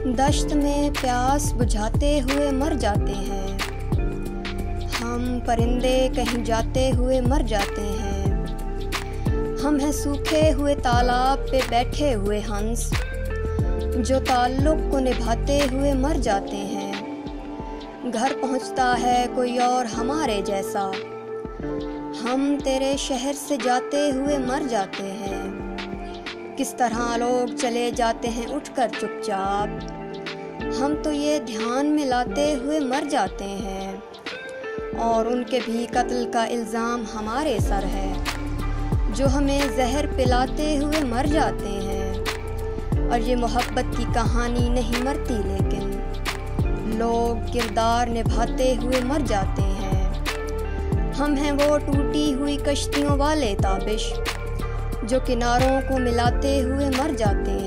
दश्त में प्यास बुझाते हुए मर जाते हैं। हम परिंदे कहीं जाते हुए मर जाते हैं। हम हैं सूखे हुए तालाब पे बैठे हुए हंस, जो ताल्लुक़ को निभाते हुए मर जाते हैं। घर पहुंचता है कोई और हमारे जैसा, हम तेरे शहर से जाते हुए मर जाते हैं। किस तरह लोग चले जाते हैं उठकर चुपचाप, हम तो ये ध्यान में लाते हुए मर जाते हैं। और उनके भी कत्ल का इल्ज़ाम हमारे सर है, जो हमें जहर पिलाते हुए मर जाते हैं। और ये मोहब्बत की कहानी नहीं मरती, लेकिन लोग किरदार निभाते हुए मर जाते हैं। हम हैं वो टूटी हुई कश्तियों वाले ताबिश, जो किनारों को मिलाते हुए मर जाते हैं।